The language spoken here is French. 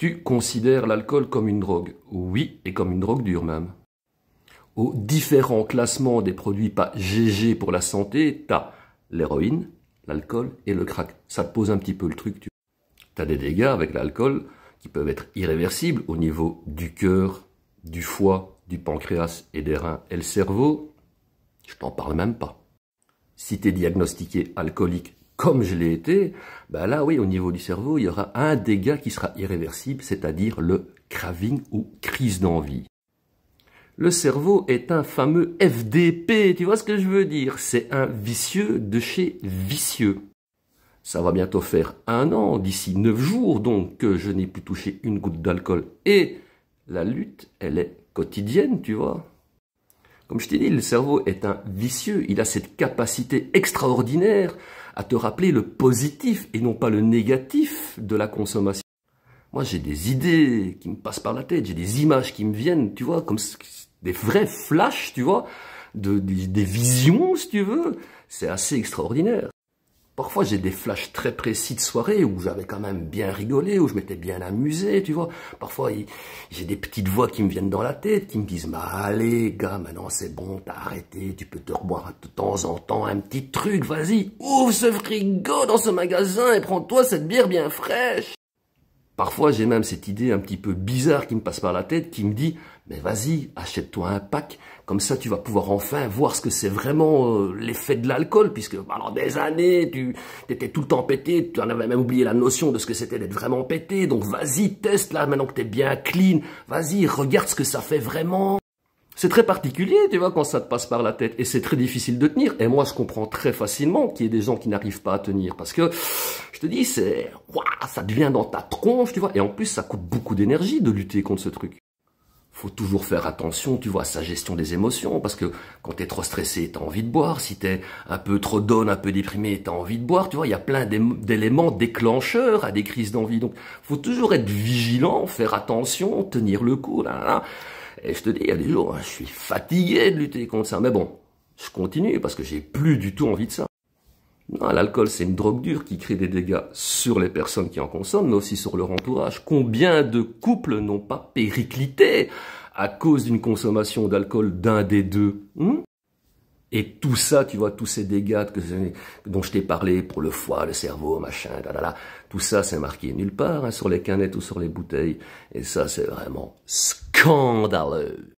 Tu considères l'alcool comme une drogue? Oui, et comme une drogue dure même. Aux différents classements des produits pas GG pour la santé, t'as l'héroïne, l'alcool et le crack. Ça te pose un petit peu le truc. T'as des dégâts avec l'alcool qui peuvent être irréversibles au niveau du cœur, du foie, du pancréas et des reins et le cerveau. Je t'en parle même pas. Si t'es diagnostiqué alcoolique comme je l'ai été, ben là oui, au niveau du cerveau, il y aura un dégât qui sera irréversible, c'est-à-dire le craving ou crise d'envie. Le cerveau est un fameux FDP, tu vois ce que je veux dire? C'est un vicieux de chez vicieux. Ça va bientôt faire 1 an, d'ici 9 jours, donc que je n'ai plus touché une goutte d'alcool. Et la lutte, elle est quotidienne, tu vois. Comme je t'ai dit, le cerveau est un vicieux. Il a cette capacité extraordinaire à te rappeler le positif et non pas le négatif de la consommation. Moi, j'ai des idées qui me passent par la tête, j'ai des images qui me viennent, tu vois, comme des vrais flashs, tu vois, des visions, si tu veux. C'est assez extraordinaire. Parfois, j'ai des flashs très précis de soirée où j'avais quand même bien rigolé, où je m'étais bien amusé, tu vois. Parfois, j'ai des petites voix qui me viennent dans la tête, qui me disent « Mais allez, gars, maintenant c'est bon, t'as arrêté, tu peux te reboire de temps en temps un petit truc, vas-y, ouvre ce frigo dans ce magasin et prends-toi cette bière bien fraîche !» Parfois, j'ai même cette idée un petit peu bizarre qui me passe par la tête, qui me dit « Mais vas-y, achète-toi un pack, comme ça tu vas pouvoir enfin voir ce que c'est vraiment l'effet de l'alcool, puisque pendant des années, tu étais tout le temps pété, tu en avais même oublié la notion de ce que c'était d'être vraiment pété, donc vas-y, teste là, maintenant que t'es bien clean, vas-y, regarde ce que ça fait vraiment. » C'est très particulier, tu vois, quand ça te passe par la tête, et c'est très difficile de tenir. Et moi, je comprends très facilement qu'il y ait des gens qui n'arrivent pas à tenir, parce que, je te dis, ça devient dans ta tronche, tu vois, et en plus, ça coûte beaucoup d'énergie de lutter contre ce truc. Faut toujours faire attention, tu vois, à sa gestion des émotions, parce que quand t'es trop stressé, t'as envie de boire, si t'es un peu trop down, un peu déprimé, t'as envie de boire, tu vois, il y a plein d'éléments déclencheurs à des crises d'envie, donc faut toujours être vigilant, faire attention, tenir le coup, là. Et je te dis, il y a des jours, je suis fatigué de lutter contre ça. Mais bon, je continue parce que j'ai plus du tout envie de ça. Non, l'alcool, c'est une drogue dure qui crée des dégâts sur les personnes qui en consomment, mais aussi sur leur entourage. Combien de couples n'ont pas périclité à cause d'une consommation d'alcool d'un des deux? Et tout ça, tu vois, tous ces dégâts dont je t'ai parlé pour le foie, le cerveau, machin, tout ça, c'est marqué nulle part, hein, sur les canettes ou sur les bouteilles. Et ça, c'est vraiment scandaleux.